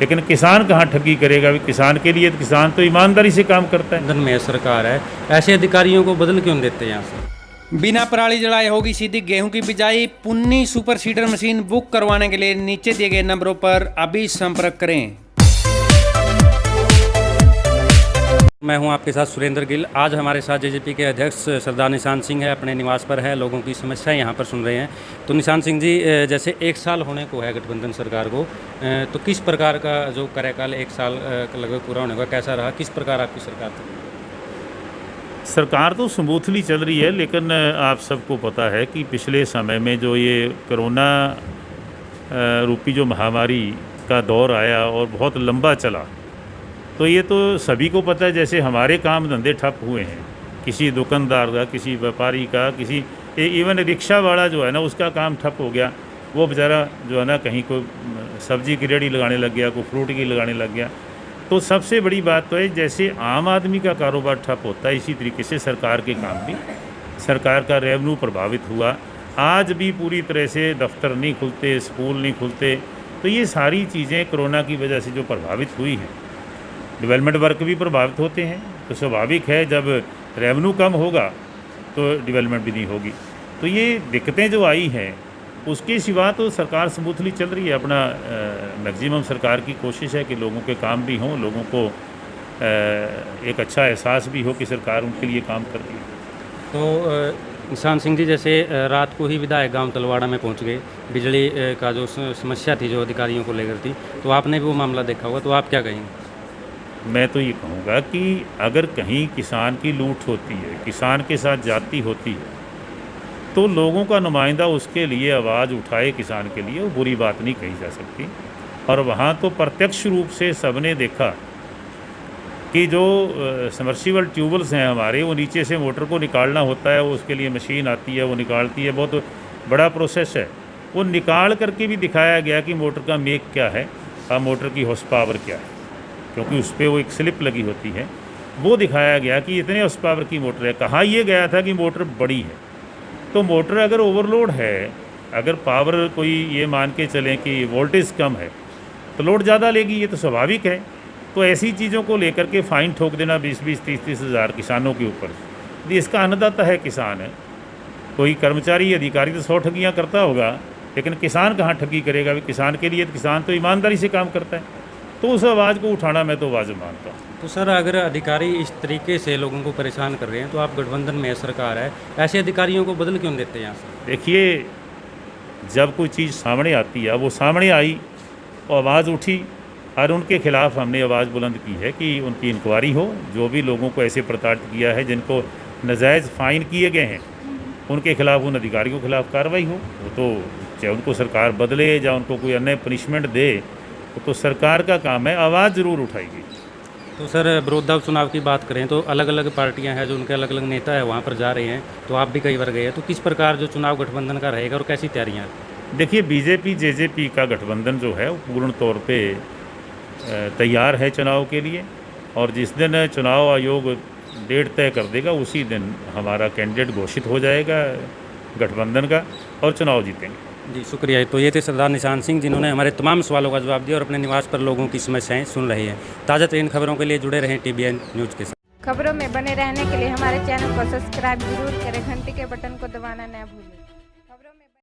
लेकिन किसान कहाँ ठगी करेगा? किसान के लिए किसान तो ईमानदारी से काम करता है। धन में सरकार है, ऐसे अधिकारियों को बदल क्यों देते हैं यहाँ से? बिना पराली जलाए होगी सीधी गेहूं की बिजाई। Punni super seeder machine book करवाने के लिए नीचे दिए गए नंबरों पर अभी संपर्क करें। मैं हूं आपके साथ सुरेंद्र गिल। आज हमारे साथ जेजेपी के अध्यक्ष सरदार निशान सिंह है, अपने निवास पर है, लोगों की समस्याएं यहां पर सुन रहे हैं। तो निशान सिंह जी, जैसे 1 साल होने को है गठबंधन सरकार को, तो किस प्रकार का जो कार्यकाल 1 साल का लगभग पूरा होने का कैसा रहा, किस प्रकार आपकी सरकार थी? सरकार तो स्मूथली चल रही है, लेकिन आप सबको पता है कि पिछले समय में जो ये कोरोना रूपी जो महामारी का दौर आया और बहुत लंबा चला, तो ये तो सभी को पता है। जैसे हमारे काम धंधे ठप हुए हैं, किसी दुकानदार का, किसी व्यापारी का, किसी इवन रिक्शा वाला जो है ना, उसका काम ठप हो गया। वो बेचारा जो है ना, कहीं को सब्जी की रेहड़ी लगाने लग गया, कोई फ्रूट की लगाने लग गया। तो सबसे बड़ी बात तो है, जैसे आम आदमी का कारोबार ठप होता है, इसी तरीके से सरकार के काम भी, सरकार का रेवेन्यू प्रभावित हुआ। आज भी पूरी तरह से दफ्तर नहीं खुलते, स्कूल नहीं खुलते। तो ये सारी चीज़ें कोरोना की वजह से जो प्रभावित हुई हैं, डेवलपमेंट वर्क भी प्रभावित होते हैं। तो स्वाभाविक है, जब रेवेन्यू कम होगा तो डेवलपमेंट भी नहीं होगी। तो ये दिक्कतें जो आई हैं, उसके सिवा तो सरकार स्मूथली चल रही है। अपना मैक्सिमम सरकार की कोशिश है कि लोगों के काम भी हों, लोगों को एक अच्छा एहसास भी हो कि सरकार उनके लिए काम कर रही है। तो निशान सिंह जी, जैसे रात को ही विधायक गांव तलवाड़ा में पहुंच गए, बिजली का जो समस्या थी जो अधिकारियों को लेकर थी, तो आपने भी वो मामला देखा होगा, तो आप क्या कहेंगे? मैं तो ये कहूँगा कि अगर कहीं किसान की लूट होती है, किसान के साथ जाती होती है, तो लोगों का नुमाइंदा उसके लिए आवाज़ उठाए किसान के लिए, वो बुरी बात नहीं कही जा सकती। और वहाँ तो प्रत्यक्ष रूप से सबने देखा कि जो समर्सिबल ट्यूबल्स हैं हमारे, वो नीचे से मोटर को निकालना होता है, वो उसके लिए मशीन आती है, वो निकालती है, बहुत बड़ा प्रोसेस है। वो निकाल करके भी दिखाया गया कि मोटर का मेक क्या है और मोटर की हॉर्स पावर क्या है, क्योंकि उस पर वो एक स्लिप लगी होती है। वो दिखाया गया कि इतने हॉर्स पावर की मोटर है। कहा यह गया था कि मोटर बड़ी है। तो मोटर अगर ओवरलोड है, अगर पावर कोई ये मान के चलें कि वोल्टेज कम है, तो लोड ज़्यादा लेगी, ये तो स्वाभाविक है। तो ऐसी चीज़ों को लेकर के फ़ाइन ठोक देना 20-20, 30-30 हज़ार किसानों के ऊपर, यदि इसका अन्नदाता है किसान है। कोई कर्मचारी अधिकारी तो 100 ठगियाँ करता होगा, लेकिन किसान कहाँ ठगी करेगा? किसान के लिए किसान तो ईमानदारी से काम करता है। तो उस आवाज़ को उठाना मैं तो वाजिब मानता हूँ। तो सर, अगर अधिकारी इस तरीके से लोगों को परेशान कर रहे हैं, तो आप गठबंधन में सरकार है, ऐसे अधिकारियों को बदल क्यों देते हैं यहाँ से? देखिए, जब कोई चीज़ सामने आती है, वो सामने आई और आवाज़ उठी, और उनके खिलाफ हमने आवाज़ बुलंद की है कि उनकी इंक्वायरी हो। जो भी लोगों को ऐसे प्रताड़ित किया है, जिनको नाजायज़ फ़ाइन किए गए हैं, उनके खिलाफ, उन अधिकारियों के खिलाफ कार्रवाई हो। वो तो चाहे उनको सरकार बदले या उनको कोई अन्य पनिशमेंट दे, तो सरकार का काम है, आवाज़ ज़रूर उठाएगी। तो सर, विरोधाभास चुनाव की बात करें तो अलग अलग पार्टियां हैं, जो उनके अलग अलग नेता है वहाँ पर जा रहे हैं, तो आप भी कई बार गए हैं। तो किस प्रकार जो चुनाव गठबंधन का रहेगा और कैसी तैयारियाँ? देखिए, बीजेपी जेजेपी का गठबंधन जो है, वो पूर्ण तौर पे तैयार है चुनाव के लिए। और जिस दिन चुनाव आयोग डेट तय कर देगा, उसी दिन हमारा कैंडिडेट घोषित हो जाएगा गठबंधन का, और चुनाव जीतेंगे। जी, शुक्रिया। तो ये थे सरदार निशान सिंह, जिन्होंने हमारे तमाम सवालों का जवाब दिया और अपने निवास पर लोगों की समस्याएं सुन रहे हैं। ताज़ा तरीन खबरों के लिए जुड़े रहें TBN न्यूज़ के साथ। खबरों में बने रहने के लिए हमारे चैनल को सब्सक्राइब जरूर करें, घंटी के बटन को दबाना न भूलें।